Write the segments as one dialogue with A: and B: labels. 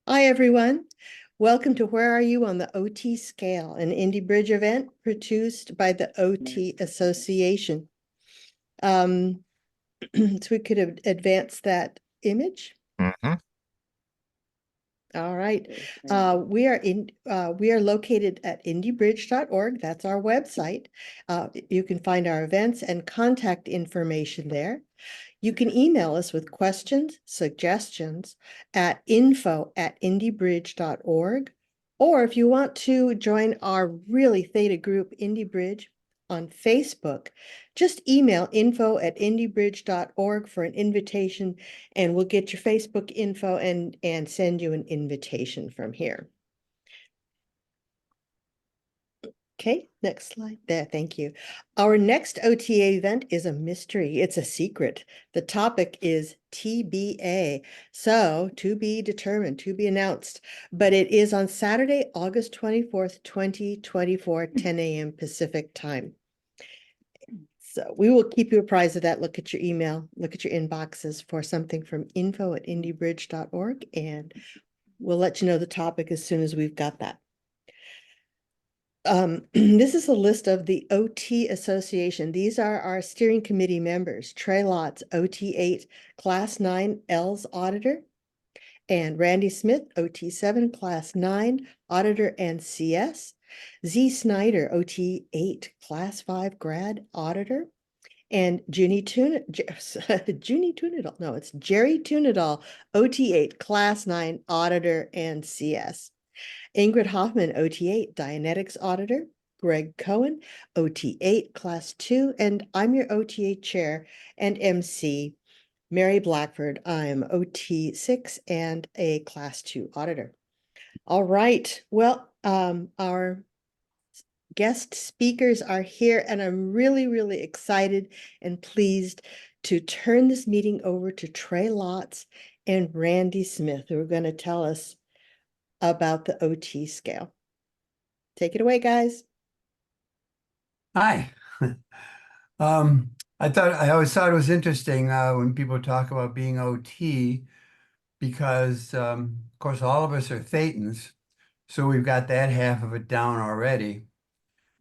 A: Hi, everyone. Welcome to Where Are You on the OT Scale, an Indie Bridge event produced by the OT Association. So we could advance that image.
B: Mhm.
A: All right. We are located at indiebridge.org. That's our website. You can find our events and contact information there. You can email us with questions, suggestions at info@indiebridge.org. Or if you want to join our really theta group, Indie Bridge, on Facebook, just email info@indiebridge.org for an invitation, and we'll get your Facebook info and send you an invitation from here. Okay, next slide. There, thank you. Our next OTA event is a mystery. It's a secret. The topic is TBA, so to be determined, to be announced. But it is on Saturday, August 24th, 2024, 10 a.m. Pacific time. So we will keep you apprised of that. Look at your email, look at your inboxes for something from info@indiebridge.org, and we'll let you know the topic as soon as we've got that. This is a list of the OT Association. These are our steering committee members: Trey Lotz, OT8, Class 9 ELS Auditor, and Randy Smith, OT7, Class 9 Auditor and CS, Z Snyder, OT8, Class 5 Grad Auditor, and Jerry Tunadal, OT8, Class 9 Auditor and CS. Ingrid Hoffman, OT8, Dianetics Auditor. Greg Cohen, OT8, Class 2, and I'm your OTA Chair and MC, Mary Blackford. I'm OT6 and a Class 2 Auditor. All right, well, our guest speakers are here, and I'm really excited and pleased to turn this meeting over to Trey Lotz and Randy Smith, who are going to tell us about the OT scale. Take it away, guys.
C: Hi. I always thought it was interesting when people talk about being OT because, of course, all of us are Thetans, so we've got that half of it down already.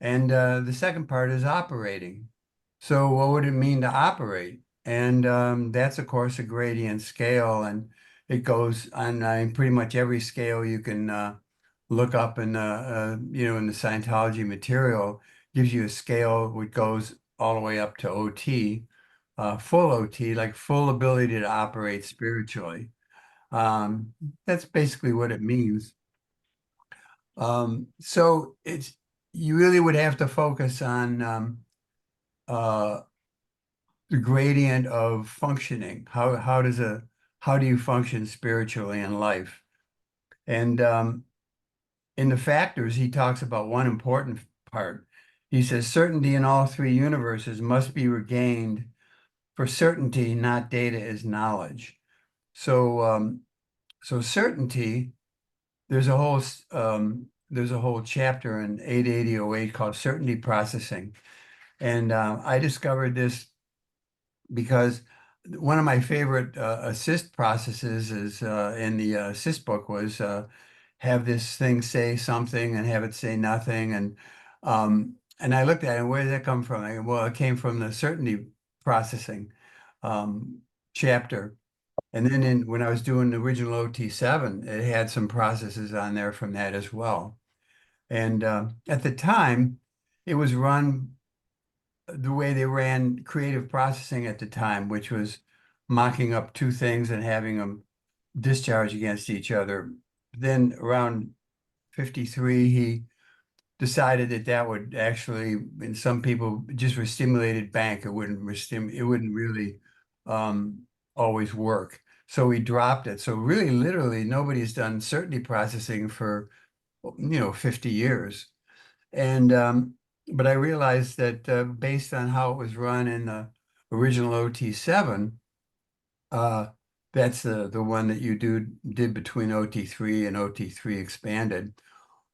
C: And the second part is operating. So what would it mean to operate? And that's, of course, a gradient scale, and it goes on pretty much every scale you can look up in in the Scientology material. Gives you a scale which goes all the way up to OT, full OT, like full ability to operate spiritually. That's basically what it means. So you really would have to focus on uh, the gradient of functioning. How do you function spiritually in life? And in the factors, he talks about one important part. He says certainty in all three universes must be regained. For certainty, not data, is knowledge. So certainty. There's a whole chapter in 88008 called certainty processing, and I discovered this because one of my favorite assist processes is in the assist book was have this thing say something and have it say nothing. And I looked at it, where did that come from? Well, it came from the certainty processing chapter. And then when I was doing the original OT7, it had some processes on there from that as well. And at the time, it was run the way they ran creative processing at the time, which was mocking up two things and having them discharge against each other. Then around 53, he decided that would actually, and some people just were stimulated bank. It wouldn't really always work. So we dropped it. So really, literally, nobody's done certainty processing for 50 years. And but I realized that based on how it was run in the original OT7, that's the one that you did between OT3 and OT3 expanded.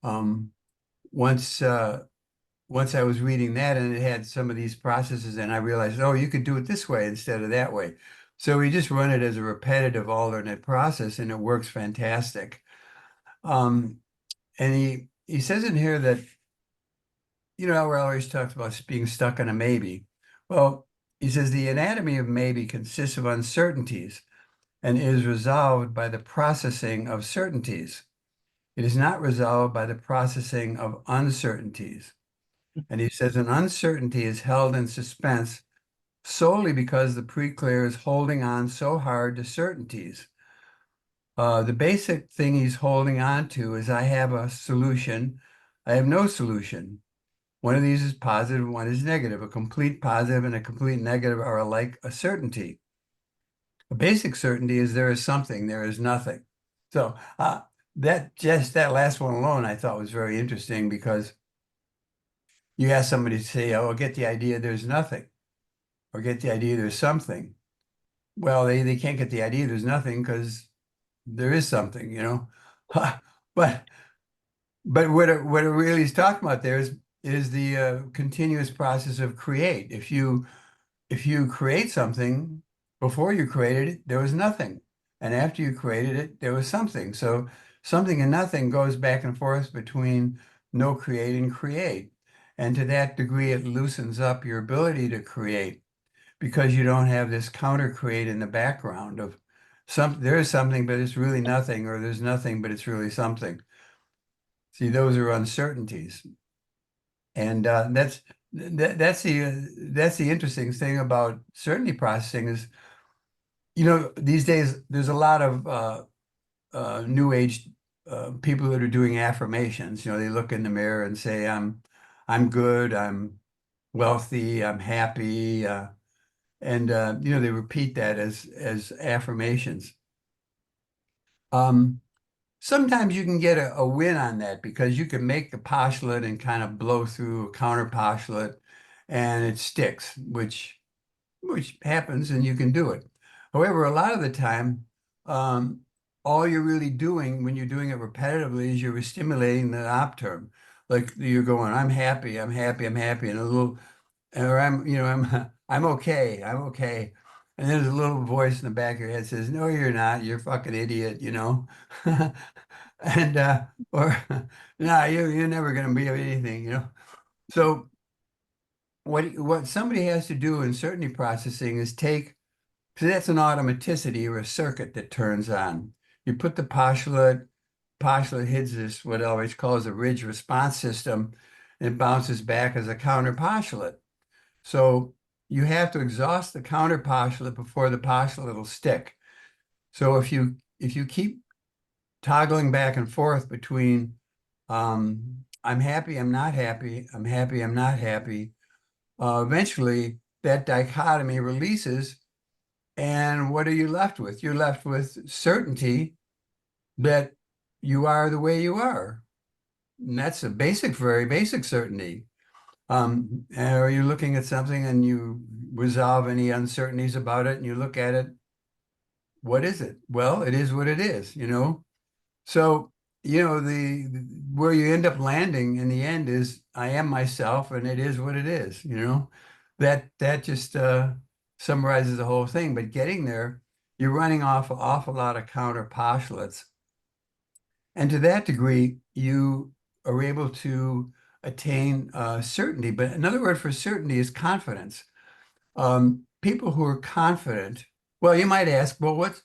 C: Um, once once I was reading that and it had some of these processes, and I realized, oh, you could do it this way instead of that way. So we just run it as a repetitive alternate process and it works fantastic. Um, and he says in here that, you know, we're always talks about being stuck on a maybe. Well, he says the anatomy of maybe consists of uncertainties and is resolved by the processing of certainties. It is not resolved by the processing of uncertainties. And he says an uncertainty is held in suspense solely because the pre-clear is holding on so hard to certainties. The basic thing he's holding on to is I have a solution, I have no solution. One of these is positive, one is negative. A complete positive and a complete negative are alike a certainty. A basic certainty is there is something, there is nothing. So that last one alone I thought was very interesting because you ask somebody to say, oh, get the idea there's nothing, or get the idea there's something. Well, they can't get the idea there's nothing because there is something, you know. But what it really is talking about there is the continuous process of create. If you create something, before you created it, there was nothing. And after you created it, there was something. So something and nothing goes back and forth between no create and create. And to that degree, it loosens up your ability to create because you don't have this counter create in the background of there is something, but it's really nothing, or there's nothing, but it's really something. See, those are uncertainties. And that's the interesting thing about certainty processing is, you know, these days there's a lot of new age people that are doing affirmations. You know, they look in the mirror and say, I'm good, I'm wealthy, I'm happy, and you know, they repeat that as affirmations. Um, Sometimes you can get a win on that because you can make the postulate and kind of blow through a counter postulate and it sticks, which happens and you can do it. However, a lot of the time, um, all you're really doing when you're doing it repetitively is you're stimulating the op term. Like you're going, I'm happy, I'm happy, I'm happy, and a little, or I'm, you know, I'm okay, I'm okay. And there's a little voice in the back of your head says, no, you're not, you're a fucking idiot, you know? And or nah, you're never gonna be anything, you know. So what somebody has to do in certainty processing is take, so that's an automaticity or a circuit that turns on. You put the postulate hits this what I always calls a ridge response system, and it bounces back as a counter postulate. So you have to exhaust the counter postulate before the postulate will stick. So if you keep toggling back and forth between I'm happy, I'm not happy, I'm happy, I'm not happy, eventually that dichotomy releases. And what are you left with? You're left with certainty that you are the way you are. And that's a basic, very basic certainty. Are you looking at something and you resolve any uncertainties about it and you look at it, what is it? Well, it is what it is, you know? So, you know, where you end up landing in the end is I am myself and it is what it is, you know. That just summarizes the whole thing. But getting there, you're running off an awful lot of counter postulates. And to that degree, you are able to attain certainty. But another word for certainty is confidence. People who are confident, well, you might ask, well, what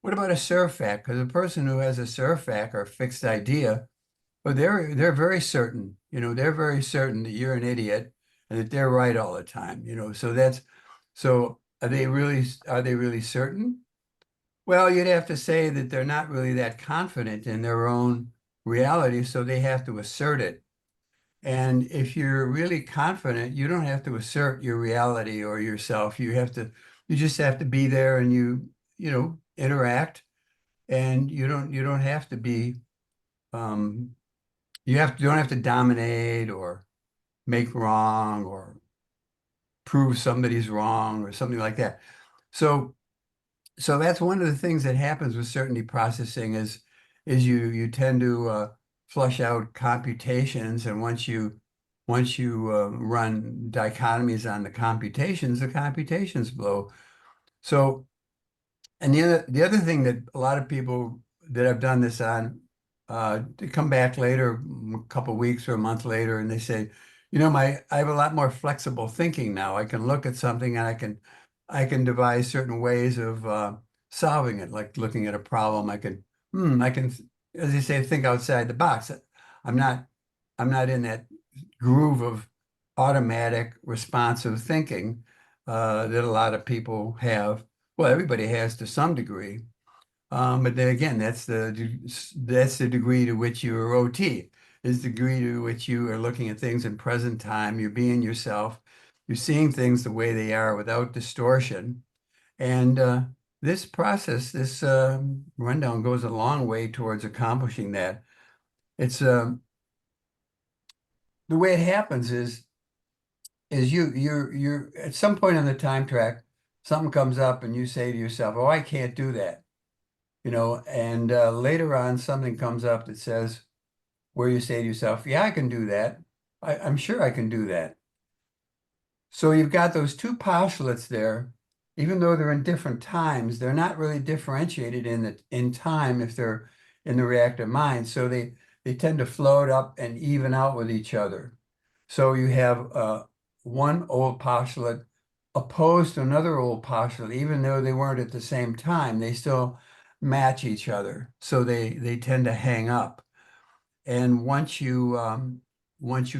C: about a surf fact? Because a person who has a surf fact or a fixed idea, well, they're very certain, you know, they're very certain that you're an idiot and that they're right all the time, you know. So are they really certain? Well, you'd have to say that they're not really that confident in their own reality, so they have to assert it. And if you're really confident, you don't have to assert your reality or yourself. You just have to be there and you know, interact, and you don't have to be um you don't have to dominate or make wrong or prove somebody's wrong or something like that. So so that's one of the things that happens with certainty processing is you tend to flush out computations, and once you run dichotomies on the computations blow. So And the other thing that a lot of people that I've done this on, they come back later, a couple of weeks or a month later, and they say, I have a lot more flexible thinking now. I can look at something and I can devise certain ways of solving it, like looking at a problem. I can, as they say, think outside the box. I'm not, I'm not in that groove of automatic responsive thinking that a lot of people have. Well, everybody has to some degree. But then again, that's the degree to which you are OT, is the degree to which you are looking at things in present time. You're being yourself. You're seeing things the way they are without distortion. And this process, this rundown goes a long way towards accomplishing that. It's the way it happens is you're at some point on the time track, something comes up and you say to yourself, "Oh, I can't do that." And later on something comes up that says where you say to yourself, "Yeah, I can do that. I'm sure I can do that." So you've got those two postulates there, even though they're in different times, they're not really differentiated in time if they're in the reactive mind. So they tend to float up and even out with each other. So you have one old postulate opposed to another old postulate, even though they weren't at the same time, they still match each other. So they tend to hang up. And once you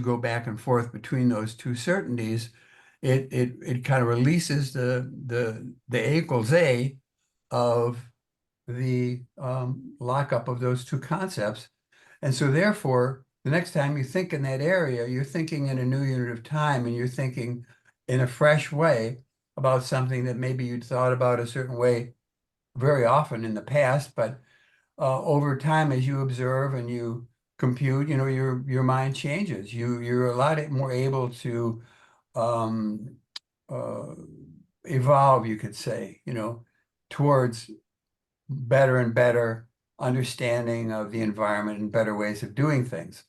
C: go back and forth between those two certainties, it kind of releases the A equals A of the lockup of those two concepts. And so therefore, the next time you think in that area, you're thinking in a new unit of time and you're thinking in a fresh way about something that maybe you'd thought about a certain way very often in the past, but over time, as you observe and you compute, your mind changes. You're a lot more able to um, uh, evolve, you could say, towards better and better understanding of the environment and better ways of doing things.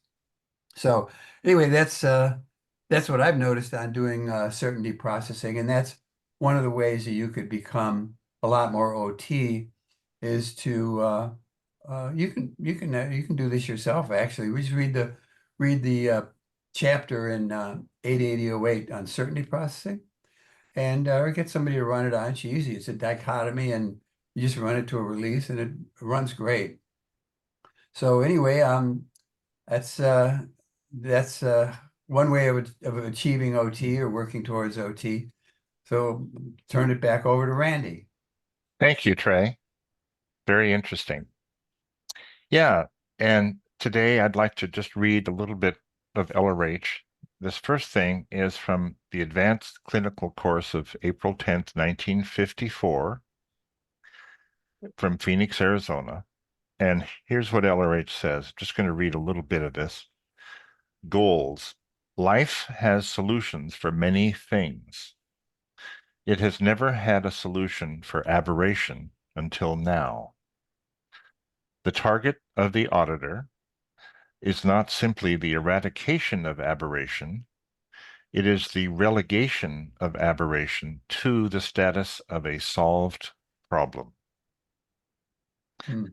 C: So anyway, that's what I've noticed on doing certainty processing, and that's one of the ways that you could become a lot more OT is to you can do this yourself actually. We just read the chapter in 88008 on certainty processing, and or get somebody to run it on. It's easy. It's a dichotomy, and you just run it to a release, and it runs great. So anyway, that's one way of achieving OT or working towards OT. So turn it back over to Randy.
B: Thank you, Trey. Very interesting. Yeah, and today I'd like to just read a little bit of LRH. This first thing is from the Advanced Clinical Course of April 10th, 1954, from Phoenix, Arizona. And here's what LRH says. I'm just going to read a little bit of this. Goals. Life has solutions for many things. It has never had a solution for aberration until now. The target of the auditor is not simply the eradication of aberration, it is the relegation of aberration to the status of a solved problem.
C: Hmm.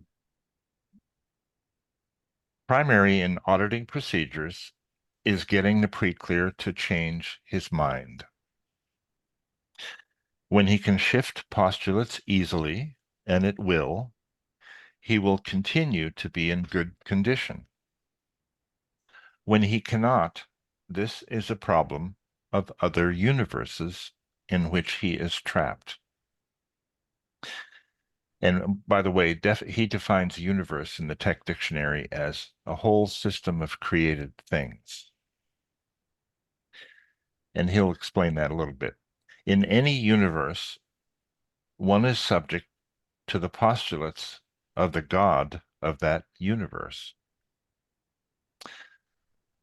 B: Primary in auditing procedures is getting the pre-clear to change his mind. When he can shift postulates easily, and it will, he will continue to be in good condition. When he cannot, this is a problem of other universes in which he is trapped. And by the way, he defines universe in the Tech Dictionary as a whole system of created things. And he'll explain that a little bit. In any universe, one is subject to the postulates of the God of that universe.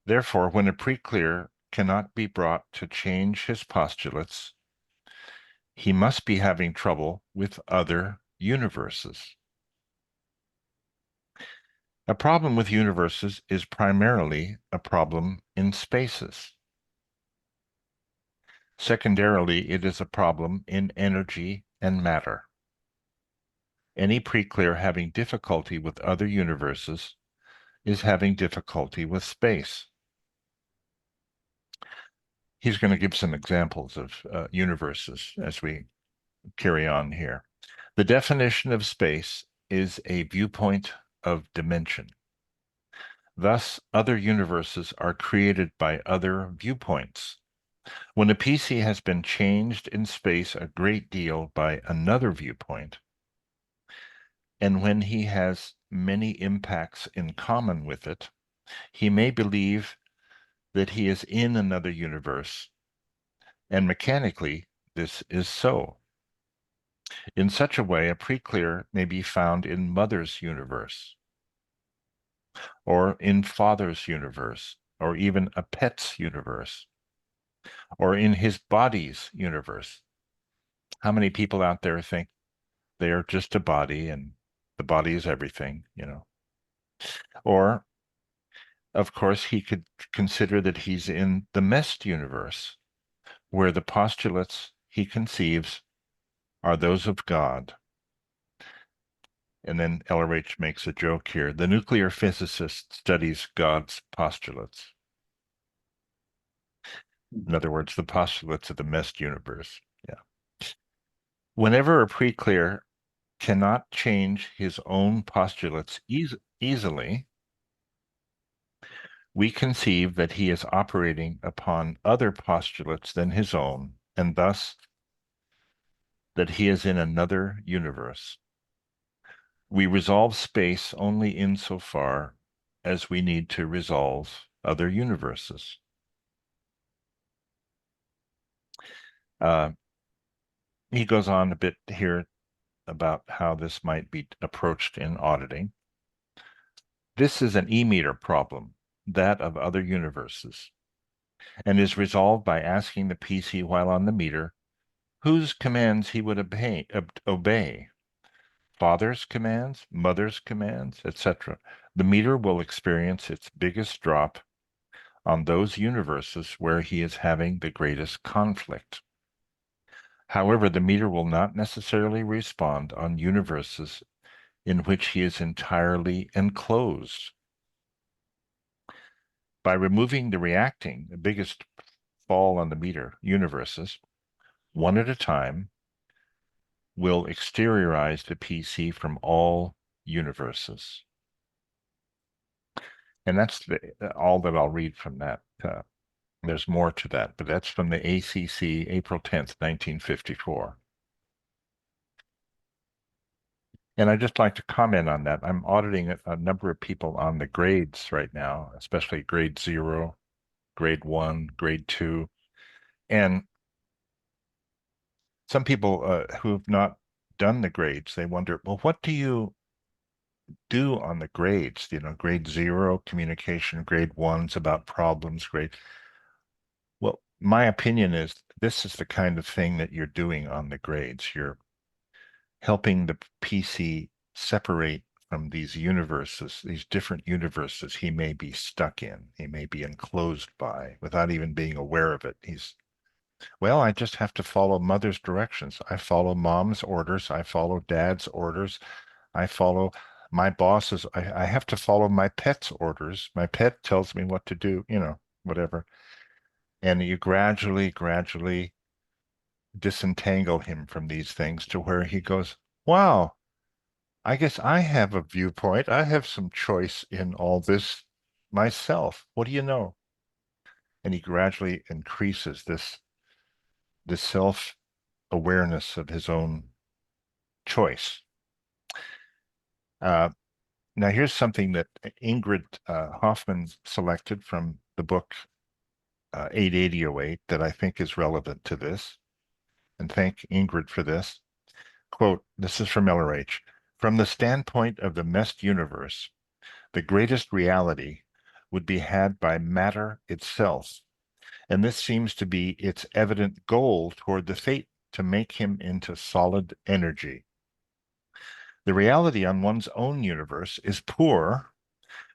B: Therefore, when a pre-clear cannot be brought to change his postulates, he must be having trouble with other universes. A problem with universes is primarily a problem in spaces. Secondarily, it is a problem in energy and matter. Any pre-clear having difficulty with other universes is having difficulty with space. He's going to give some examples of universes as we carry on here. The definition of space is a viewpoint of dimension. Thus, other universes are created by other viewpoints. When a PC has been changed in space a great deal by another viewpoint, and when he has many impacts in common with it, he may believe that he is in another universe, and mechanically, this is so. In such a way, a pre-clear may be found in Mother's universe, or in Father's universe, or even a pet's universe, or in his body's universe. How many people out there think they are just a body and the body is everything, you know? Or, of course, he could consider that he's in the Mest universe, where the postulates he conceives are those of God. And then LRH makes a joke here. The nuclear physicist studies God's postulates. In other words, the postulates of the Mest universe. Yeah. Whenever a pre-clear cannot change his own postulates easily, we conceive that he is operating upon other postulates than his own, and thus that he is in another universe. We resolve space only insofar as we need to resolve other universes. He goes on a bit here about how this might be approached in auditing. This is an e-meter problem, that of other universes, and is resolved by asking the PC while on the meter whose commands he would obey. Father's commands, mother's commands, etc. The meter will experience its biggest drop on those universes where he is having the greatest conflict. However, the meter will not necessarily respond on universes in which he is entirely enclosed. By removing the reacting, the biggest fall on the meter universes, one at a time, will exteriorize the PC from all universes. And that's all that I'll read from that. There's more to that, but that's from the ACC, April 10th, 1954. And I'd just like to comment on that. I'm auditing a number of people on the grades right now, especially grade 0, grade 1, grade 2. And some people who have not done the grades, they wonder, well, what do you do on the grades? You know, grade 0, communication, grade 1's about problems, Well, my opinion is this is the kind of thing that you're doing on the grades. You're helping the PC separate from these universes, these different universes he may be stuck in, he may be enclosed by without even being aware of it. Well, I just have to follow mother's directions. I follow mom's orders. I follow dad's orders. I follow my boss's. I have to follow my pet's orders. My pet tells me what to do, you know, whatever. And you gradually disentangle him from these things to where he goes, wow, I guess I have a viewpoint. I have some choice in all this myself. What do you know? And he gradually increases this self-awareness of his own choice. Now, here's something that Ingrid Hoffman selected from the book 88008 that I think is relevant to this. And thank Ingrid for this. Quote, this is from LRH. From the standpoint of the Mest universe, the greatest reality would be had by matter itself, and this seems to be its evident goal toward the fate to make him into solid energy. The reality on one's own universe is poor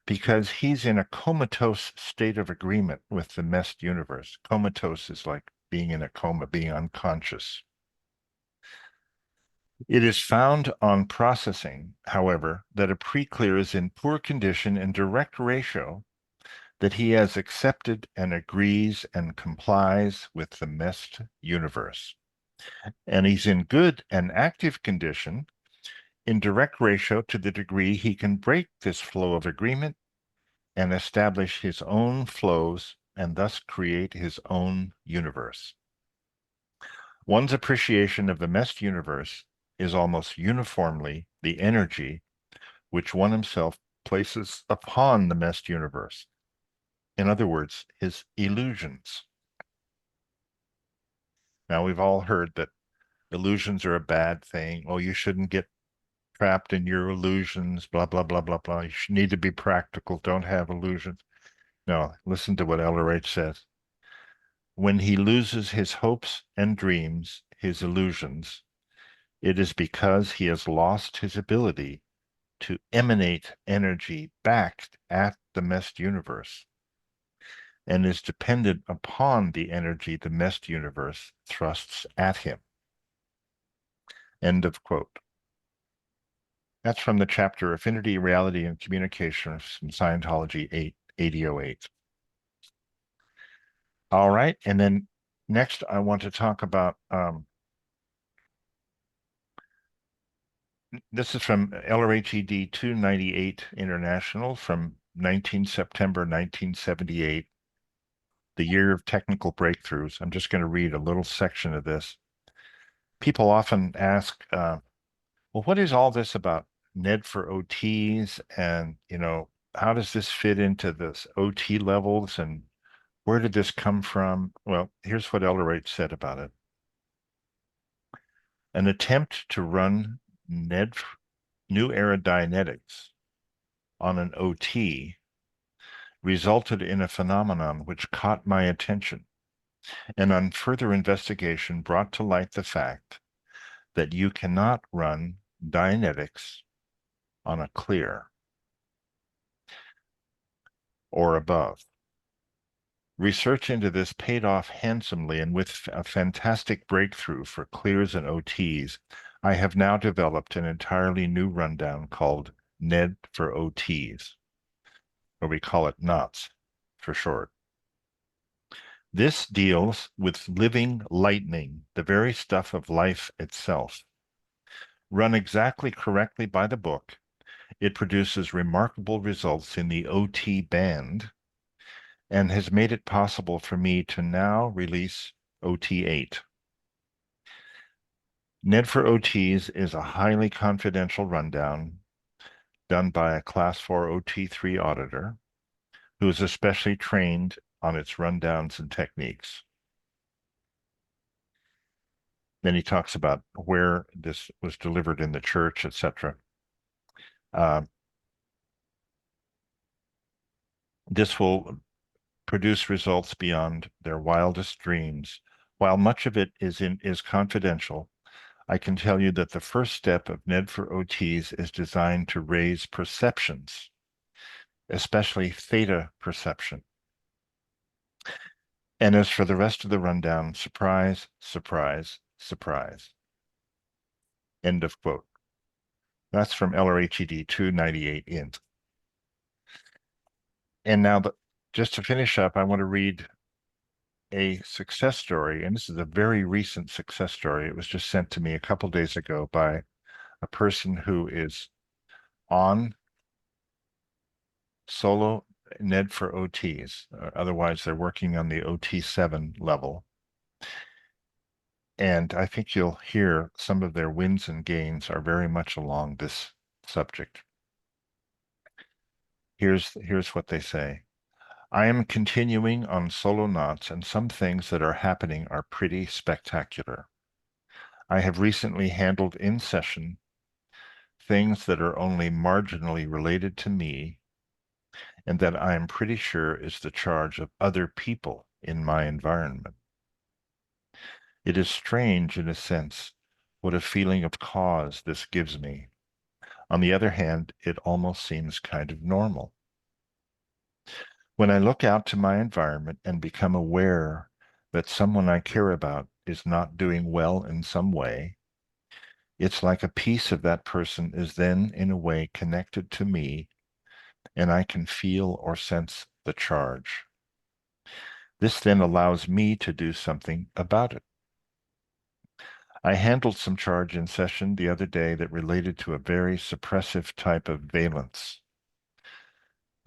B: because he's in a comatose state of agreement with the Mest universe. Comatose is like being in a coma, being unconscious. It is found on processing, however, that a pre-clear is in poor condition in direct ratio that he has accepted and agrees and complies with the MEST universe. And he's in good and active condition in direct ratio to the degree he can break this flow of agreement and establish his own flows and thus create his own universe. One's appreciation of the MEST universe is almost uniformly the energy which one himself places upon the MEST universe. In other words, his illusions. Now, we've all heard that illusions are a bad thing. Oh, you shouldn't get trapped in your illusions, blah, blah, blah, blah, blah. You need to be practical. Don't have illusions. No, listen to what LRH says. When he loses his hopes and dreams, his illusions, it is because he has lost his ability to emanate energy back at the MEST universe and is dependent upon the energy the MEST universe thrusts at him. End of quote. That's from the chapter Affinity, Reality, and Communication from Scientology 8008. All right, and then next I want to talk about, this is from LRHED 298 International from September 1978, the year of technical breakthroughs. I'm just going to read a little section of this. People often ask, well, what is all this about NED for OTs? And, how does this fit into this OT levels? And where did this come from? Well, here's what Elderate said about it. An attempt to run NED, New Era Dianetics, on an OT resulted in a phenomenon which caught my attention, and on further investigation brought to light the fact that you cannot run Dianetics on a clear or above. Research into this paid off handsomely, and with a fantastic breakthrough for clears and OTs, I have now developed an entirely new rundown called NED for OTs, or we call it NOTS for short. This deals with living lightning, the very stuff of life itself. Run exactly correctly by the book, it produces remarkable results in the OT band and has made it possible for me to now release OT8. NED for OTs is a highly confidential rundown done by a Class 4 OT3 auditor who is especially trained on its rundowns and techniques. Then he talks about where this was delivered in the church, etc. This will produce results beyond their wildest dreams. While much of it is confidential, I can tell you that the first step of NED for OTs is designed to raise perceptions, especially theta perception. And as for the rest of the rundown, surprise, surprise, surprise. End of quote. That's from LRHED 298 int. And now, just to finish up, I want to read a success story, and this is a very recent success story. It was just sent to me a couple days ago by a person who is on solo NED for OTs. Otherwise, they're working on the OT7 level. And I think you'll hear some of their wins and gains are very much along this subject. Here's what they say. I am continuing on solo knots, and some things that are happening are pretty spectacular. I have recently handled in session things that are only marginally related to me and that I am pretty sure is the charge of other people in my environment. It is strange, in a sense, what a feeling of cause this gives me. On the other hand, it almost seems kind of normal. When I look out to my environment and become aware that someone I care about is not doing well in some way, It's like a piece of that person is then, in a way, connected to me, and I can feel or sense the charge. This then allows me to do something about it. I handled some charge in session the other day that related to a very suppressive type of valence.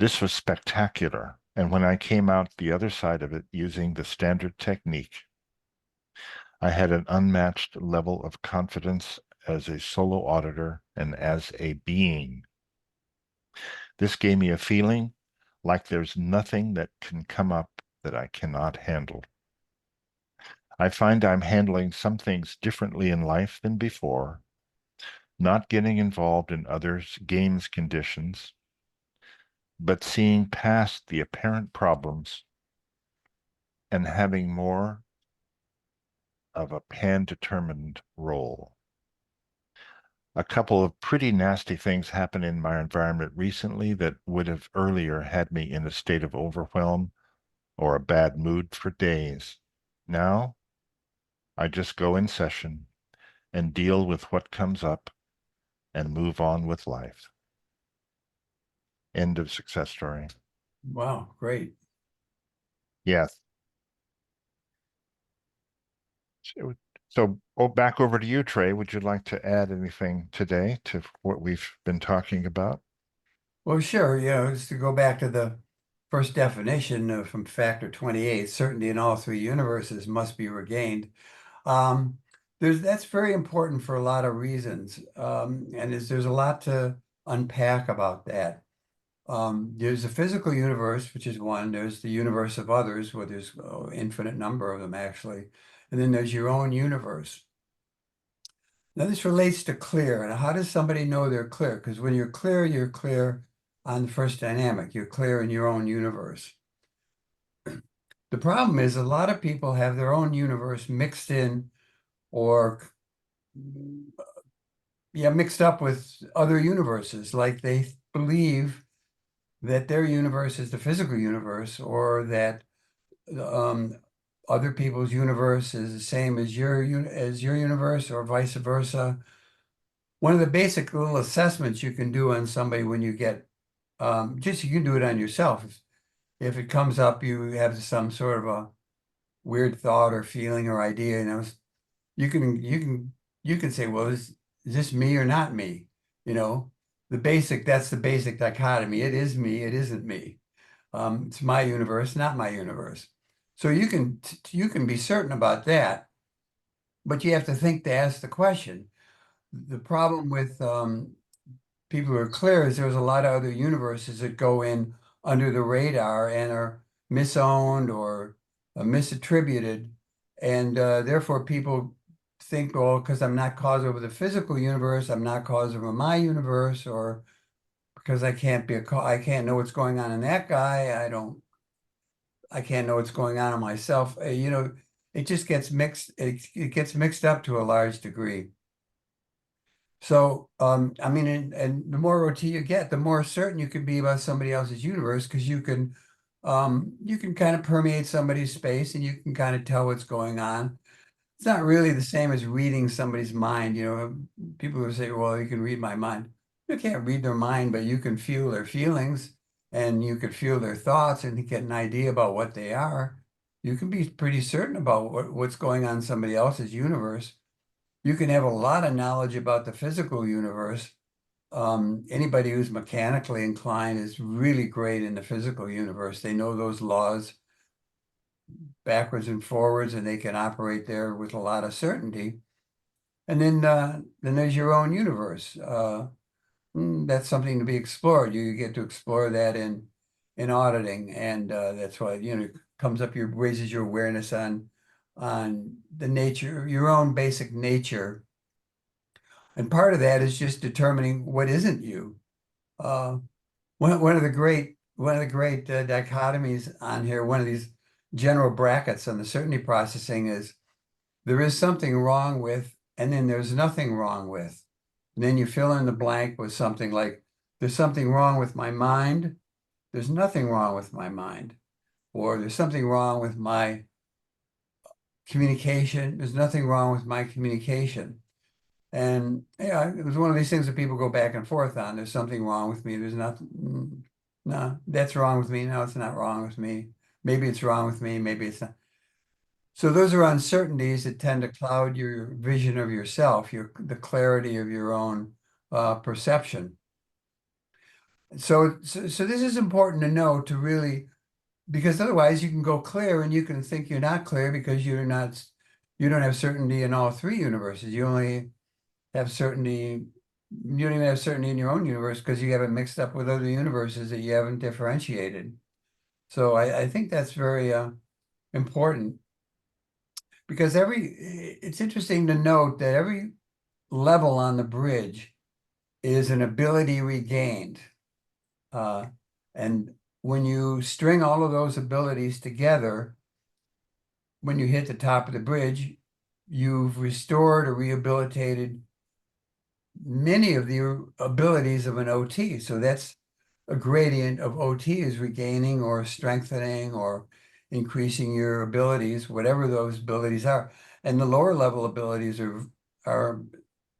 B: This was spectacular, and when I came out the other side of it using the standard technique, I had an unmatched level of confidence as a solo auditor and as a being. This gave me a feeling like there's nothing that can come up that I cannot handle. I find I'm handling some things differently in life than before, not getting involved in others' games conditions, but seeing past the apparent problems and having more of a pan-determined role. A couple of pretty nasty things happened in my environment recently that would have earlier had me in a state of overwhelm or a bad mood for days. Now, I just go in session and deal with what comes up and move on with life. End of success story.
C: Wow, great.
B: Yes. So, back over to you, Trey. Would you like to add anything today to what we've been talking about?
C: Well, sure. Just to go back to the first definition from factor 28, certainty in all three universes must be regained. That's very important for a lot of reasons. And there's a lot to unpack about that. There's a physical universe, which is one. There's the universe of others, where there's an infinite number of them, actually. And then there's your own universe. Now, this relates to clear. And how does somebody know they're clear? Because when you're clear on the first dynamic. You're clear in your own universe. The problem is a lot of people have their own universe mixed in or mixed up with other universes. Like they believe that their universe is the physical universe, or that other people's universe is the same as your universe, or vice versa. One of the basic little assessments you can do on somebody when you get you can do it on yourself. If it comes up, you have some sort of a weird thought or feeling or idea, you can say, well, is this me or not me? That's the basic dichotomy. It is me, it isn't me. It's my universe, not my universe. So you can be certain about that, but you have to think to ask the question. The problem with people who are clear is there's a lot of other universes that go in under the radar and are misowned or misattributed. And therefore people think, well, because I'm not cause over the physical universe, I'm not cause over my universe, or because I can't I can't know what's going on in that guy. I can't know what's going on in myself. It just gets mixed. It gets mixed up to a large degree. So, I mean, and the more OT you get, the more certain you can be about somebody else's universe, because you can kind of permeate somebody's space and you can kind of tell what's going on. It's not really the same as reading somebody's mind. People who say, well, you can read my mind. You can't read their mind, but you can feel their feelings and you could feel their thoughts and get an idea about what they are. You can be pretty certain about what's going on in somebody else's universe. You can have a lot of knowledge about the physical universe. Anybody who's mechanically inclined is really great in the physical universe. They know those laws backwards and forwards, and they can operate there with a lot of certainty. And then there's your own universe. That's something to be explored. You get to explore that in auditing, and that's why it comes up. Raises your awareness on the nature, your own basic nature, and part of that is just determining what isn't you. One of the great dichotomies on here, one of these general brackets on the certainty processing is there is something wrong with, and then there's nothing wrong with. And then you fill in the blank with something like, there's something wrong with my mind. There's nothing wrong with my mind. Or there's something wrong with my communication. There's nothing wrong with my communication. And yeah, it was one of these things that people go back and forth on. There's something wrong with me. There's nothing. No, that's wrong with me. No, it's not wrong with me. Maybe it's wrong with me. Maybe it's not. So those are uncertainties that tend to cloud your vision of yourself, the clarity of your own perception. So this is important to know, to really, because otherwise you can go clear and you can think you're not clear because you don't have certainty in all three universes. You only have certainty, you don't even have certainty in your own universe because you haven't mixed up with other universes that you haven't differentiated. So I think that's very important, because it's interesting to note that every level on the bridge is an ability regained. And when you string all of those abilities together, when you hit the top of the bridge, you've restored or rehabilitated many of the abilities of an OT. So that's a gradient of OT, is regaining or strengthening or increasing your abilities, whatever those abilities are. And the lower level abilities are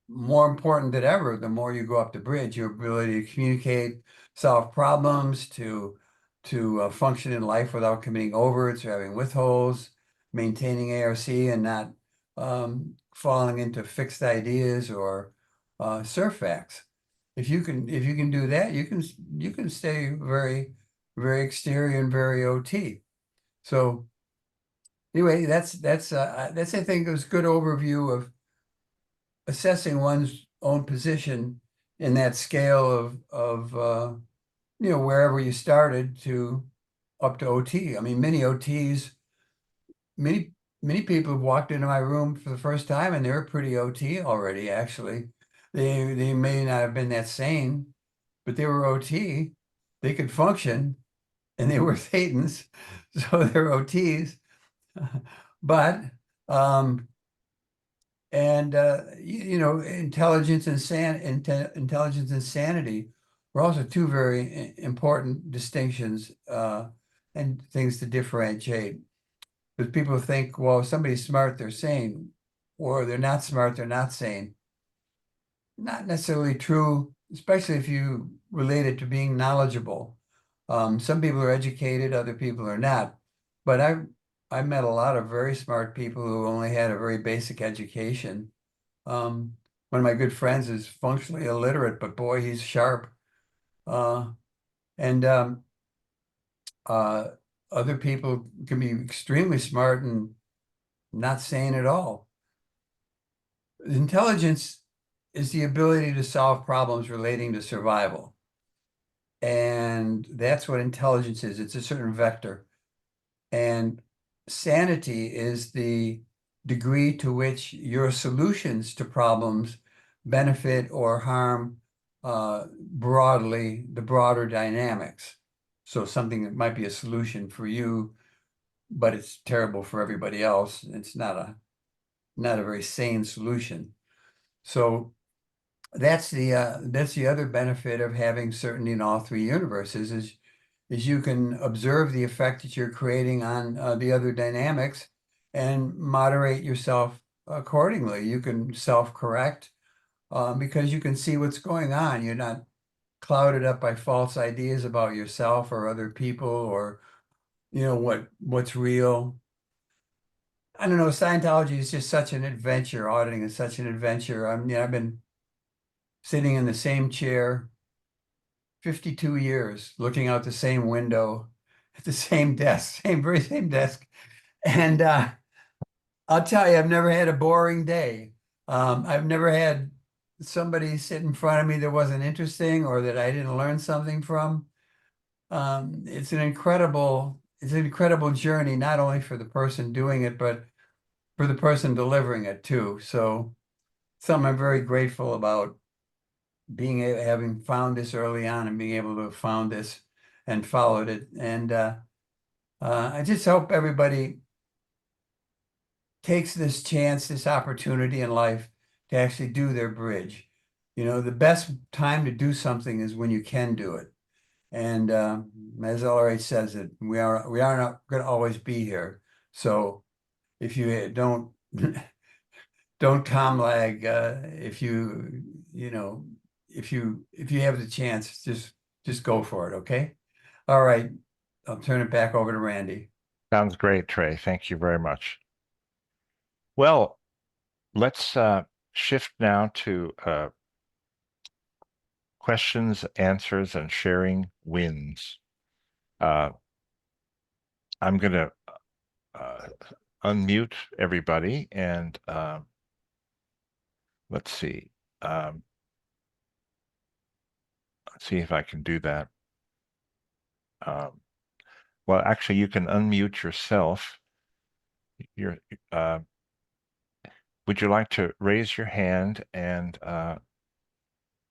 C: more important than ever. The more you go up the bridge, your ability to communicate, solve problems, to function in life without committing overts or having withholds, maintaining ARC and not falling into fixed ideas or surfacts. If you can do that, you can stay very, very exterior and very OT. So anyway, that's I think it was a good overview of assessing one's own position in that scale of wherever you started to up to OT. I mean, many many people have walked into my room for the first time and they were pretty OT already. Actually, they may not have been that sane, but they were OT. They could function, and they were Thetans, so they're OTs. But intelligence and intelligence and sanity were also two very important distinctions and things to differentiate. Because people think, well, if somebody's smart, they're sane, or they're not smart, they're not sane. Not necessarily true, especially if you relate it to being knowledgeable. Some people are educated, other people are not. But I met a lot of very smart people who only had a very basic education. One of my good friends is functionally illiterate, but boy, he's sharp. And other people can be extremely smart and not sane at all. Intelligence is the ability to solve problems relating to survival. And that's what intelligence is. It's a certain vector. And sanity is the degree to which your solutions to problems benefit or harm broadly the broader dynamics. So something that might be a solution for you, but it's terrible for everybody else. It's not a very sane solution. So that's the other benefit of having certainty in all three universes is you can observe the effect that you're creating on the other dynamics and moderate yourself accordingly. You can self-correct because you can see what's going on. You're not clouded up by false ideas about yourself or other people, or what's real. I don't know. Scientology is just such an adventure. Auditing is such an adventure. I mean, I've been sitting in the same chair 52 years, looking out the same window at the same desk, very same desk. And I'll tell you, I've never had a boring day. I've never had somebody sit in front of me that wasn't interesting or that I didn't learn something from. It's an incredible journey, not only for the person doing it, but for the person delivering it too. So something I'm very grateful about, having found this early on and being able to have found this and followed it. And I just hope everybody takes this chance, this opportunity in life to actually do their bridge. The best time to do something is when you can do it. And as LRH says it, we are not going to always be here. So if you don't don't tom lag. If you have the chance, just go for it. Okay. All right. I'll turn it back over to Randy.
B: Sounds great, Trey. Thank you very much. Well, let's shift now to questions, answers, and sharing wins. I'm going to uh, unmute everybody and let's see. Let's see if I can do that. Well, actually, you can unmute yourself. You're, would you like to raise your hand and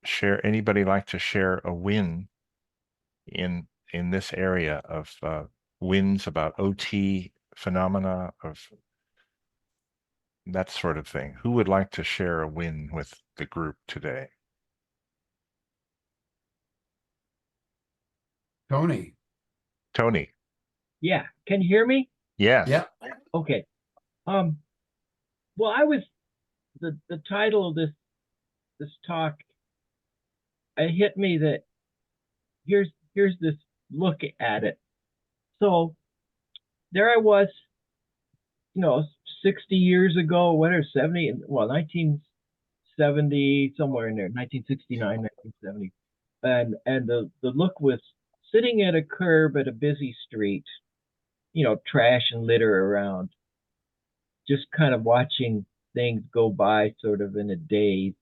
B: share? Anybody like to share a win in this area of wins about OT phenomena of that sort of thing? Who would like to share a win with the group today?
C: Tony.
B: Tony.
D: Yeah, can you hear me?
B: Yes.
C: Yeah.
D: Okay. Well, I was the title of this talk. It hit me that here's this look at it. So there I was, 60 years ago, whatever, 70, well, 1970, somewhere in there, 1969, 1970. And the look was sitting at a curb at a busy street, trash and litter around, just kind of watching things go by sort of in a daze.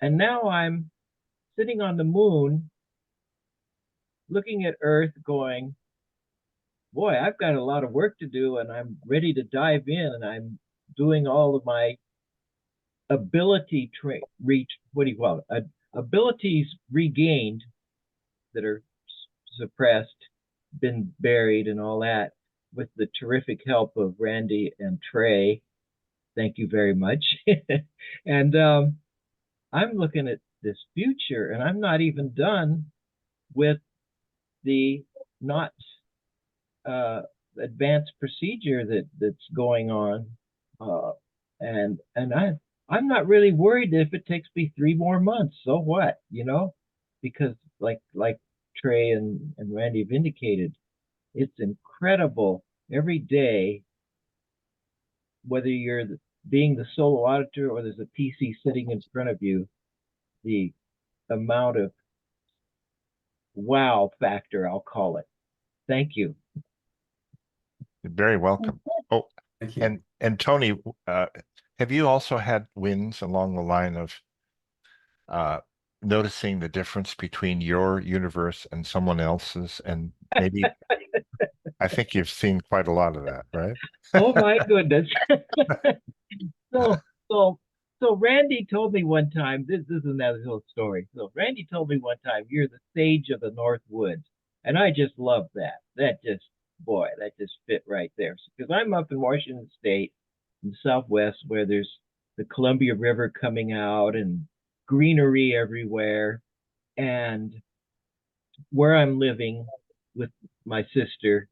D: And now I'm sitting on the moon, looking at Earth, going, boy, I've got a lot of work to do, and I'm ready to dive in, and I'm doing all of my abilities regained that are suppressed, been buried, and all that, with the terrific help of Randy and Trey. Thank you very much. And I'm looking at this future, and I'm not even done with the not advanced procedure that's going on, and I'm not really worried if it takes me 3 more months. So what, because like Trey and Randy have indicated, it's incredible every day, whether you're being the solo auditor or there's a PC sitting in front of you, the amount of wow factor, I'll call it. Thank you.
B: You're very welcome. Oh,
C: Thank you.
B: and Tony, have you also had wins along the line of noticing the difference between your universe and someone else's? And maybe I think you've seen quite a lot of that, right?
D: Oh my goodness. So, so, so Randy told me one time, this is another little story. So Randy told me one time, you're the sage of the North Woods. And I just love that. That just fit right there. Because I'm up in Washington State, in the Southwest, where there's the Columbia River coming out and greenery everywhere. And where I'm living with my sister,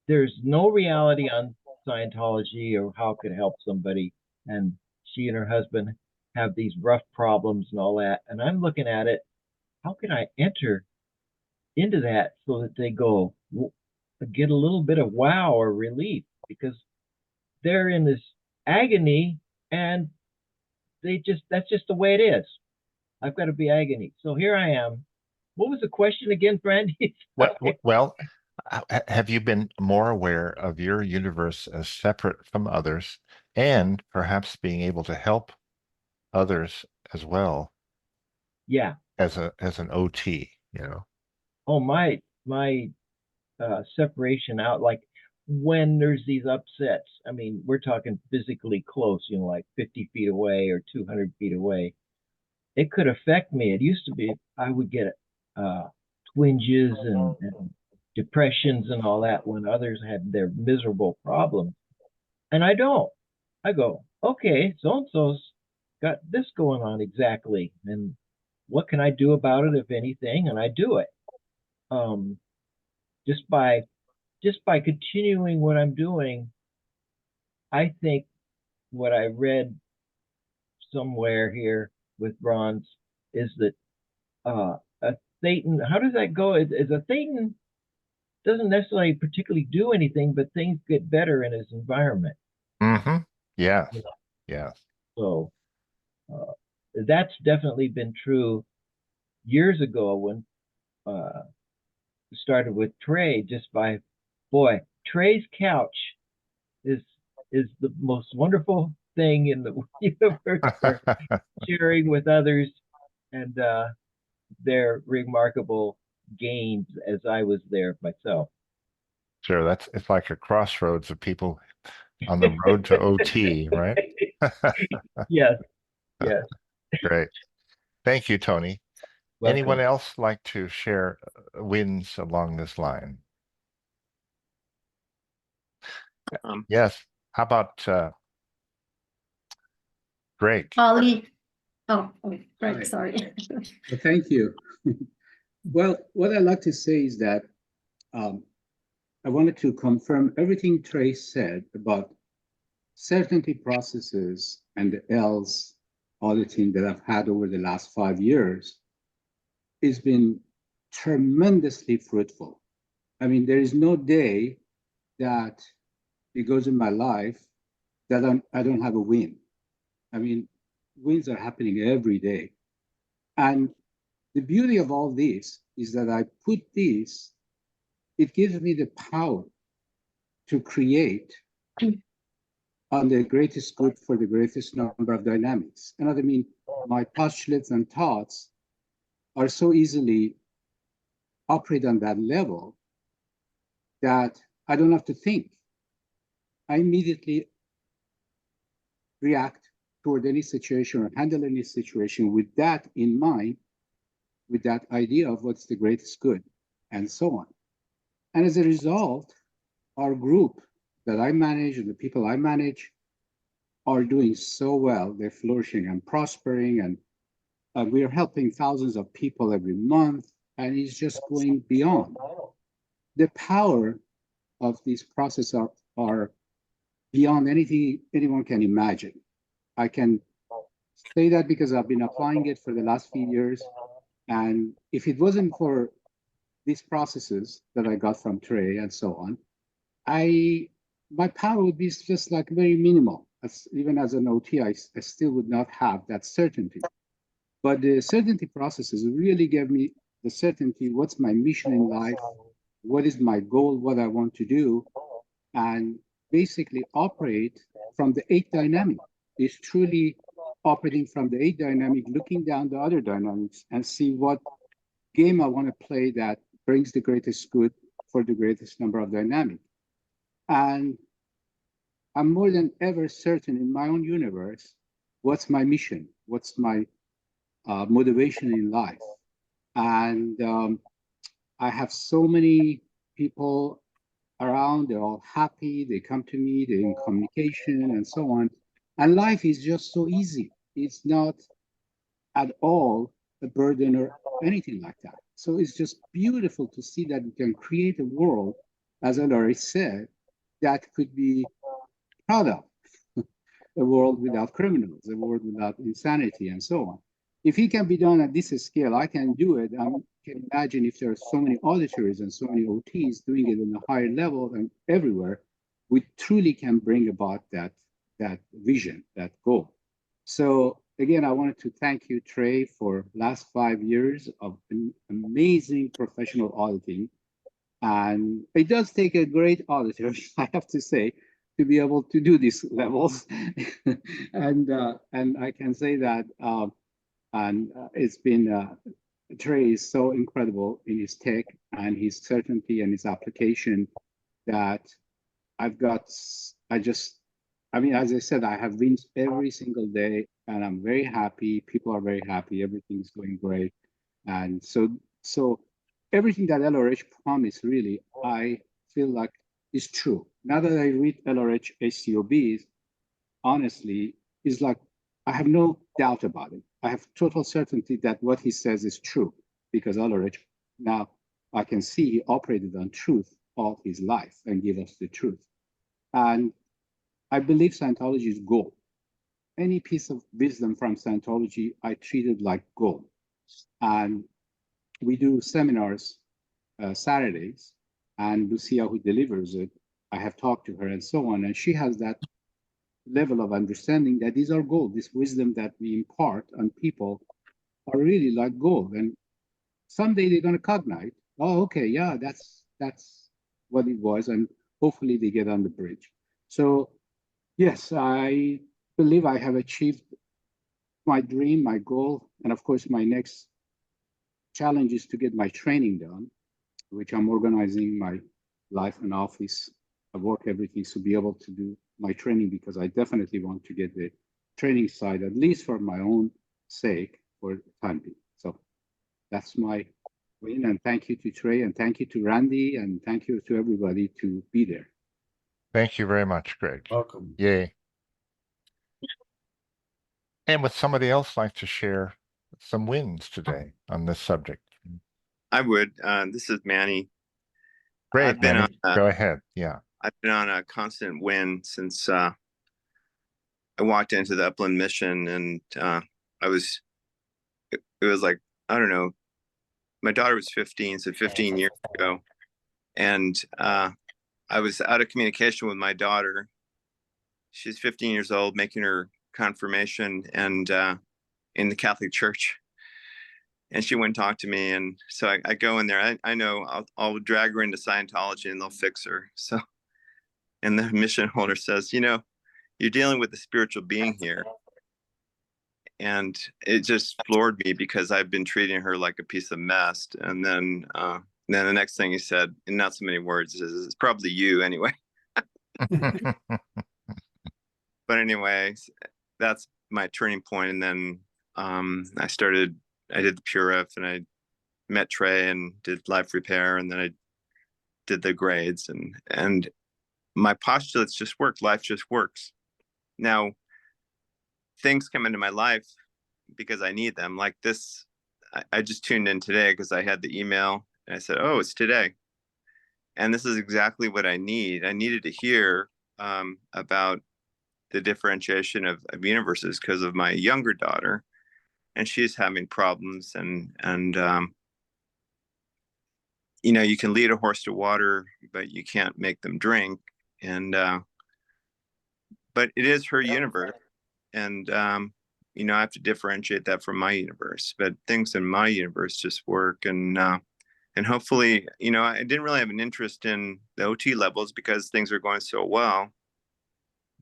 D: there's no reality on Scientology or how it could help somebody. And she and her husband have these rough problems and all that. And I'm looking at it, how can I enter into that so that they get a little bit of wow or relief, because they're in this agony and that's just the way it is. I've got to be agony. So here I am. What was the question again, Brandy?
B: Well, have you been more aware of your universe as separate from others and perhaps being able to help others as well
D: Yeah.
B: as an OT,
D: Oh, my separation out, like when there's these upsets. I mean, we're talking physically close, like 50 feet away or 200 feet away. It could affect me. It used to be I would get twinges and depressions and all that when others had their miserable problems. And I don't. I go, okay, so-and-so's got this going on exactly. And what can I do about it, if anything? And I do it. Just by continuing what I'm doing, I think what I read somewhere here with bronze is that a Thetan, how does that go? Is a Thetan doesn't necessarily particularly do anything, but things get better in his environment.
B: Mm-hmm. Yes.
D: You know,
B: Yes.
D: so uh, that's definitely been true years ago when uh, started with Trey. Just by boy, Trey's couch is is the most wonderful thing in the universe for sharing with others and their remarkable gains as I was there myself.
B: Sure. It's like a crossroads of people on the road to OT, right?
D: Yes, yes.
B: Great. Thank you, Tony. Anyone
D: Welcome.
B: else like to share wins along this line?
E: Um,
B: Yes. How about Greg?
E: Ollie. Oh, Greg,
F: Hi.
E: sorry.
F: Well, thank you. Well, what I'd like to say is that I wanted to confirm everything Trey said about certainty processes and the else auditing that I've had over the last 5 years has been tremendously fruitful. I mean, there is no day that it goes in my life that I don't have a win. I mean, wins are happening every day. And the beauty of all this is that I put this, it gives me the power to create on the greatest good for the greatest number of dynamics. And I mean, my postulates and thoughts are so easily operate on that level that I don't have to think. I immediately react toward any situation or handle any situation with that in mind, with that idea of what's the greatest good, and so on. And as a result, our group that I manage and the people I manage are doing so well. They're flourishing and prospering, and we are helping thousands of people every month, and it's just going beyond. The power of these processes are beyond anything anyone can imagine. I can say that because I've been applying it for the last few years. And if it wasn't for these processes that I got from Trey and so on, my power would be just like very minimal. Even as an OT, I still would not have that certainty. But the certainty processes really gave me the certainty, what's my mission in life, what is my goal, what I want to do, and basically operate from the eight dynamic. Is truly operating from the eight dynamic, looking down the other dynamics and see what game I want to play that brings the greatest good for the greatest number of dynamic. And I'm more than ever certain in my own universe, what's my mission, what's my motivation in life. And I have so many people around, they're all happy, they come to me, they're in communication and so on. And life is just so easy. It's not at all a burden or anything like that. So it's just beautiful to see that we can create a world, as I already said, that could be proud of. A world without criminals, a world without insanity, and so on. If it can be done at this scale, I can do it. I can imagine if there are so many auditors and so many OTs doing it on a higher level and everywhere, we truly can bring about that vision, that goal. So again, I wanted to thank you, Trey, for last 5 years of amazing professional auditing. And it does take a great auditor, I have to say, to be able to do these levels. And I can say that it's been Trey is so incredible in his tech and his certainty and his application that I mean, as I said, I have wins every single day and I'm very happy. People are very happy. Everything's going great. And so everything that LRH promised, really, I feel like is true. Now that I read LRH ACOBs, honestly, is like, I have no doubt about it. I have total certainty that what he says is true because LRH, now I can see he operated on truth all his life and give us the truth. And I believe Scientology is gold. Any piece of wisdom from Scientology, I treat it like gold. And we do seminars Saturdays, and Lucia, who delivers it, I have talked to her and so on, and she has that level of understanding that these are gold. This wisdom that we impart on people are really like gold. And someday they're going to cognize, oh, okay, yeah, that's what it was, and hopefully they get on the bridge. So yes, I believe I have achieved my dream, my goal, and of course my next challenge is to get my training done, which I'm organizing my life and office, I work, everything, to be able to do my training, because I definitely want to get the training side, at least for my own sake, for the time being. So that's my win. And thank you to Trey, and thank you to Randy, and thank you to everybody to be there.
B: Thank you very much, Greg.
C: Welcome.
B: Yay. And would somebody else like to share some wins today on this subject?
E: I would. This is Manny.
B: Great,
E: I've been
B: Manny.
E: on.
B: Go ahead. Yeah.
E: I've been on a constant win since I walked into the Upland Mission, and I was. It was like, I don't know. My daughter was 15, so 15 years ago, and I was out of communication with my daughter. She's 15 years old, making her confirmation, and in the Catholic Church. And she wouldn't talk to me, and so I go in there. I know I'll drag her into Scientology, and they'll fix her. So, and the mission holder says, you're dealing with a spiritual being here, and it just floored me because I've been treating her like a piece of mess. And then the next thing he said, in not so many words, is it's probably you anyway. But anyway, that's my turning point. And then I did the Purif, and I met Trey and did life repair, and then I did the grades, and my postulates just work. Life just works. Now, things come into my life because I need them. Like this, I just tuned in today because I had the email, and I said, "Oh, it's today," and this is exactly what I need. I needed to hear about the differentiation of universes because of my younger daughter, and she's having problems, and you can lead a horse to water, but you can't make them drink. And but it is her universe, and I have to differentiate that from my universe. But things in my universe just work, and hopefully, I didn't really have an interest in the OT levels because things are going so well.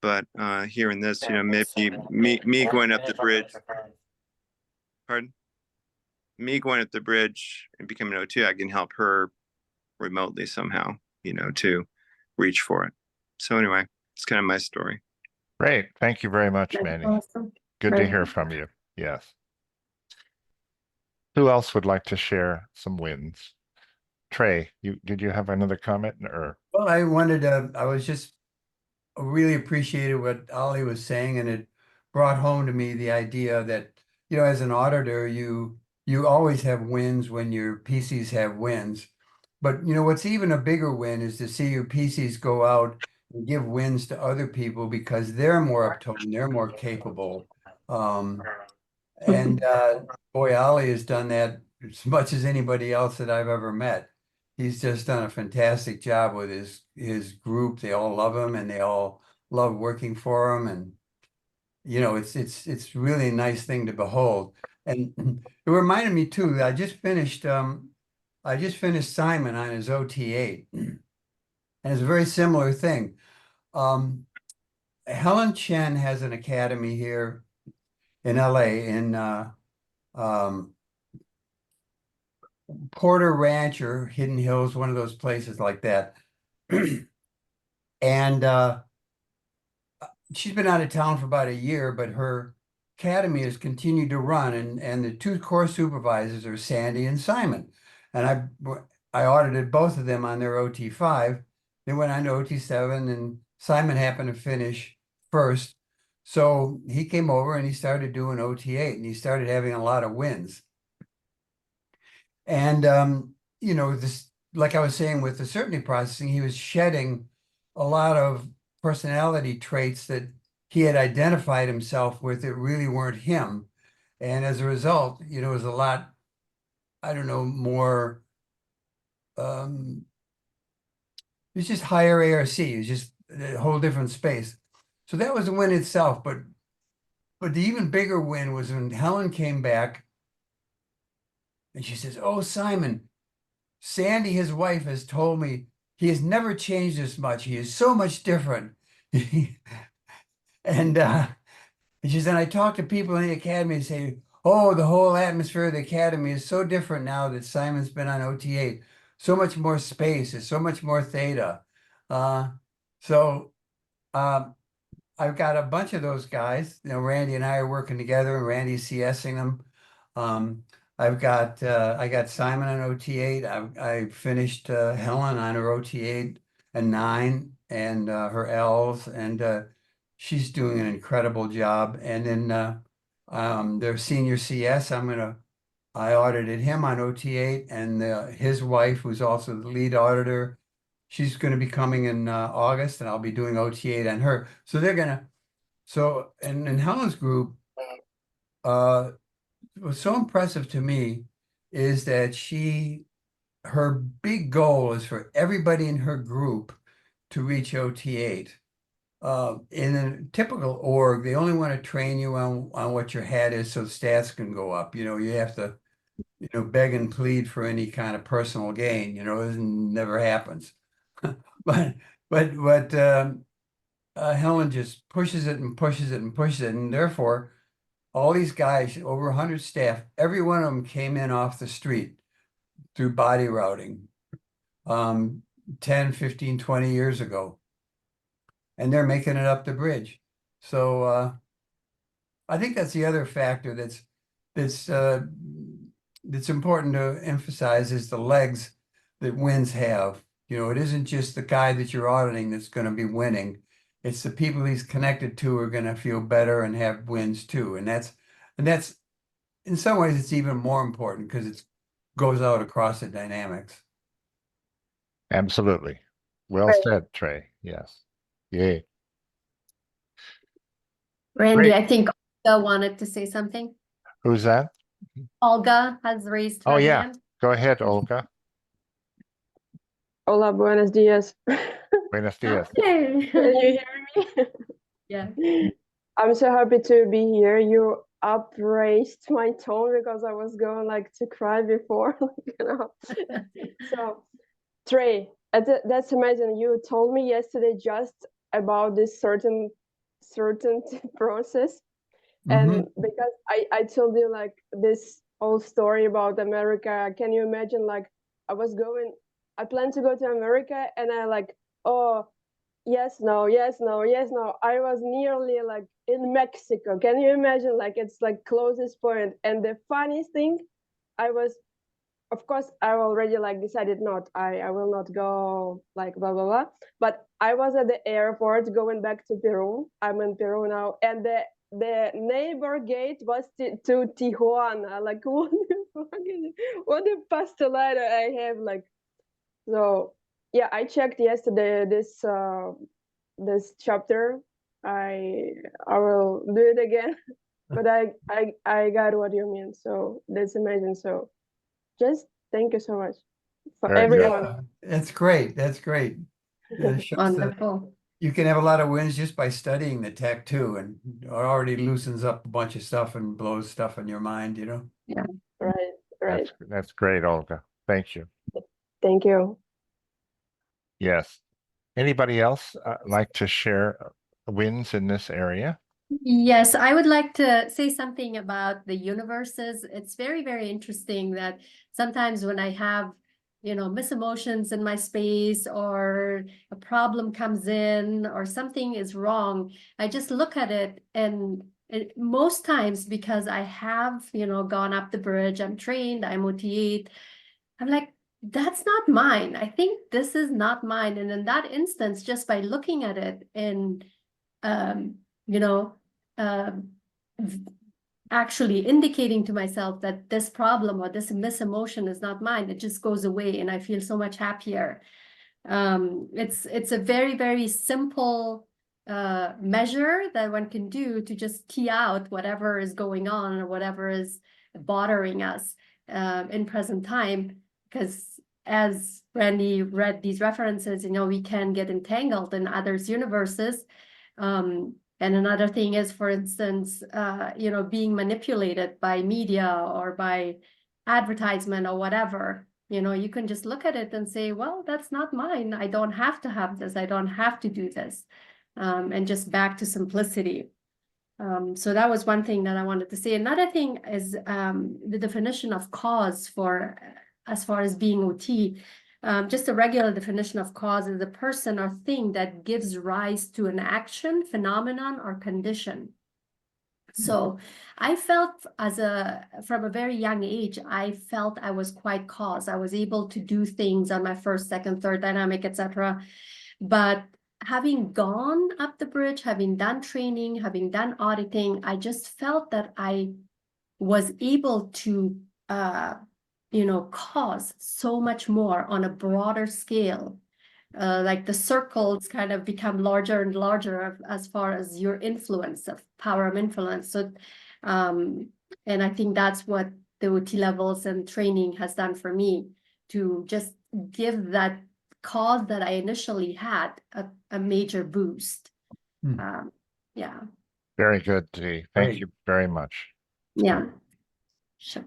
E: But hearing this, maybe me going up the bridge. Pardon? Me going up the bridge and becoming an OT, I can help her remotely somehow, to reach for it. So anyway, it's kind of my story.
B: Great. Thank you very much, Manny.
G: Awesome.
B: Good to hear from you. Yes. Who else would like to share some wins? Trey, did you have another comment? Or
C: Well, I was just really appreciated what Ollie was saying, and it brought home to me the idea that, as an auditor, you always have wins when your PCs have wins. But what's even a bigger win is to see your PCs go out and give wins to other people because they're more uptone, they're more capable. And boy, Ollie has done that as much as anybody else that I've ever met. He's just done a fantastic job with his group. They all love him, and they all love working for him. And it's really a nice thing to behold. And it reminded me too. I just finished Simon on his OT8, and it's a very similar thing. Helen Chen has an academy here in LA in Porter Ranch or Hidden Hills, one of those places like that. And she's been out of town for about a year, but her academy has continued to run, and the two course supervisors are Sandy and Simon. And I audited both of them on their OT5. They went on to OT7, and Simon happened to finish first. So he came over and he started doing OT8, and he started having a lot of wins. And this, like I was saying, with the certainty processing, he was shedding a lot of personality traits that he had identified himself with that really weren't him. And as a result, you know, it was a lot, I don't know, more, it's just higher ARC. It's just a whole different space. So that was a win itself. But the even bigger win was when Helen came back and she says, "Oh, Simon, Sandy, his wife, has told me he has never changed this much. He is so much different." And she said, I talk to people in the academy and say, "Oh, the whole atmosphere of the academy is so different now that Simon's been on OT8. So much more space, there's so much more theta." So I've got a bunch of those guys. You know, Randy and I are working together, and Randy's CSing them. I got Simon on OT8. I finished Helen on her OT8 and 9 and her L's, and she's doing an incredible job. And then their senior CS, I audited him on OT8, and his wife, who's also the lead auditor, she's going to be coming in August, and I'll be doing OT8 on her. So they're gonna. So in Helen's group, what's so impressive to me is that her big goal is for everybody in her group to reach OT8. In a typical org, they only want to train you on what your hat is so stats can go up. You know, you have to, you know, beg and plead for any kind of personal gain. You know, it never happens. but Helen just pushes it and pushes it and pushes it, and therefore all these guys, over 100 staff, every one of them came in off the street through body routing 10, 15, 20 years ago. And they're making it up the bridge. So I think that's the other factor that's important to emphasize is the legs that wins have. You know, it isn't just the guy that you're auditing that's going to be winning. It's the people he's connected to are going to feel better and have wins too. And that's in some ways it's even more important because it goes out across the dynamics.
B: Absolutely. Well said, Trey. Yes. Yay.
G: Randy,
B: Great.
G: I think Olga wanted to say something.
B: Who's that?
G: Olga has raised her
B: Oh, yeah.
G: hand.
B: Go ahead, Olga.
H: Hola, buenos días.
B: Buenos dias.
G: Hey.
H: Can you hear me?
G: Yeah.
H: I'm so happy to be here. You upraised my tone because I was going like to cry before, you know. So, Trey, that's amazing. You told me yesterday just about this certain process, and because I told you like this whole story about America. Can you imagine? Like I planned to go to America, and I like, oh, yes, no, yes, no, yes, no. I was nearly like in Mexico. Can you imagine? Like it's like closest point. And the funniest thing, of course, I already like decided not. I will not go like blah blah blah. But I was at the airport going back to Peru. I'm in Peru now, and the neighbor gate was to Tijuana. Like what a pastelato I have like. So yeah, I checked yesterday this chapter. I will do it again, but I got what you mean. So that's amazing. So just thank you so much for
B: Very good.
H: everyone.
C: Yeah, that's great. That's great. It shows that
G: Wonderful.
C: you can have a lot of wins just by studying the tech too, and it already loosens up a bunch of stuff and blows stuff in your mind, you know?
H: Right.
B: That's great, Olga. Thank you.
H: Thank you.
B: Yes. Anybody else like to share wins in this area?
G: Yes, I would like to say something about the universes. It's very, very interesting that sometimes when I have, miss emotions in my space or a problem comes in or something is wrong, I just look at it and most times because I have, gone up the bridge, I'm trained, I'm OT8, I'm like, that's not mine. I think this is not mine. And in that instance, just by looking at it and, actually indicating to myself that this problem or this misemotion is not mine, it just goes away and I feel so much happier. It's a very, very simple measure that one can do to just key out whatever is going on or whatever is bothering us in present time. Because as Randy read these references, you know, we can get entangled in others' universes. And another thing is, for instance, you know, being manipulated by media or by advertisement or whatever. You know, you can just look at it and say, well, that's not mine. I don't have to have this. I don't have to do this. And just back to simplicity. So that was one thing that I wanted to say. Another thing is the definition of cause for, as far as being OT. Just a regular definition of cause is a person or thing that gives rise to an action, phenomenon, or condition. So I felt from a very young age, I felt I was quite cause. I was able to do things on my first, second, third dynamic, etc. But having gone up the bridge, having done training, having done auditing, I just felt that I was able to, you know, cause so much more on a broader scale. Like the circles kind of become larger and larger as far as your influence, of power of influence. So, and I think that's what the OT levels and training has done for me, to just give that cause that I initially had a major boost. Yeah.
B: Very good, Dee. Thank
C: Great.
B: you very much.
G: Yeah. Sure.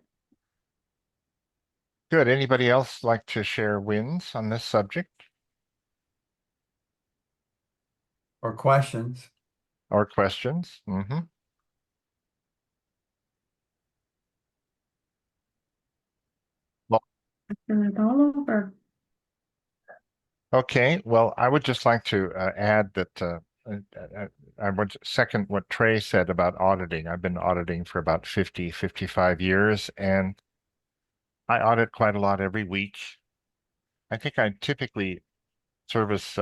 B: Good. Anybody else like to share wins on this subject
C: Or questions?
B: or questions? Mm-hmm.
G: All over.
B: Okay, well, I would just like to add that I would second what Trey said about auditing. I've been auditing for about 50, 55 years, and I audit quite a lot every week. I think I typically service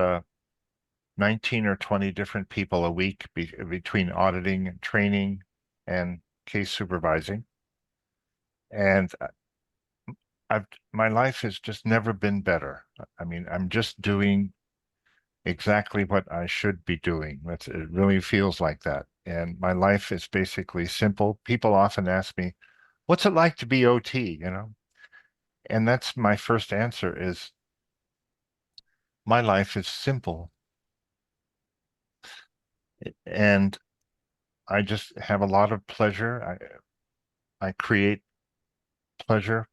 B: 19 or 20 different people a week between auditing, training, and case supervising. And my life has just never been better. I mean, I'm just doing exactly what I should be doing. It really feels like that. And my life is basically simple. People often ask me, what's it like to be OT, you know? And that's my first answer is, my life is simple. And I just have a lot of pleasure. I create pleasure,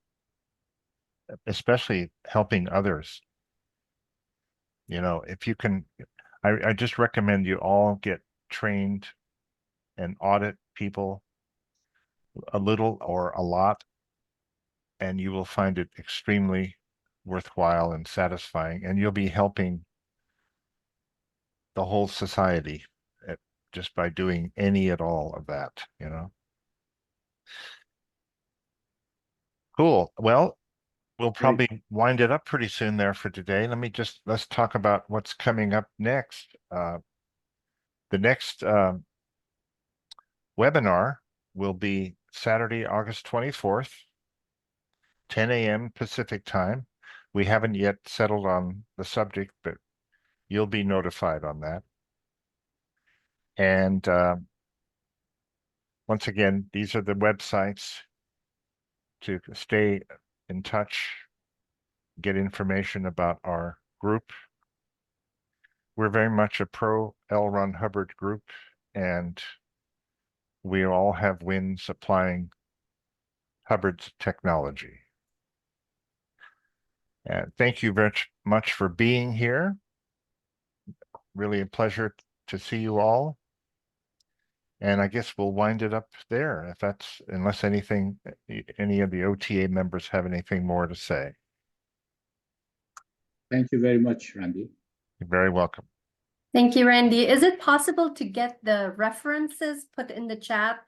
B: especially helping others. You know, if you can, I just recommend you all get trained and audit people a little or a lot, and you will find it extremely worthwhile and satisfying, and you'll be helping the whole society just by doing any at all of that, you know. Cool. Well, we'll probably wind it up pretty soon there for today. Let's talk about what's coming up next. The next webinar will be Saturday, August 24th, 10 a.m. Pacific time. We haven't yet settled on the subject, but you'll be notified on that. And once again, these are the websites to stay in touch, get information about our group. We're very much a pro L. Ron Hubbard group, and we all have wins applying Hubbard's technology. And thank you very much for being here. Really a pleasure to see you all. And I guess we'll wind it up there unless any of the OTA members have anything more to say.
F: Thank you very much, Randy.
B: You're very welcome.
G: Thank you, Randy. Is it possible to get the references put in the chat?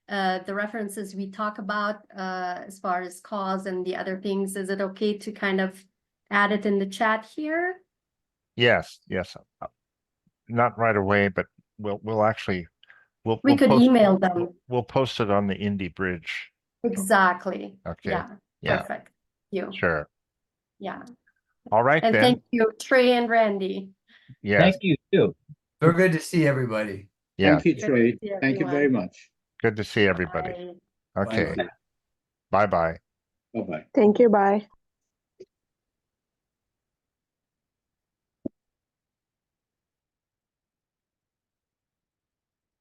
G: The references we talk about as far as cause and the other things, is it okay to kind of add it in the chat here?
B: Yes. Not right away, but we'll actually
G: We could email them.
B: We'll post it on the Indie Bridge.
G: Exactly.
B: Okay.
G: Yeah. Perfect. You.
B: Sure.
G: Yeah.
B: All right
G: and
B: then.
G: Thank you, Trey and Randy.
B: Yes.
D: Thank you too.
C: So good to see everybody.
B: Yeah,
F: Thank you, Trey.
G: see
F: Thank you very
G: everyone.
F: much.
B: good to see everybody.
G: Bye.
B: Okay,
C: Bye-bye.
B: bye-bye.
F: Bye-bye.
H: Thank you. Bye.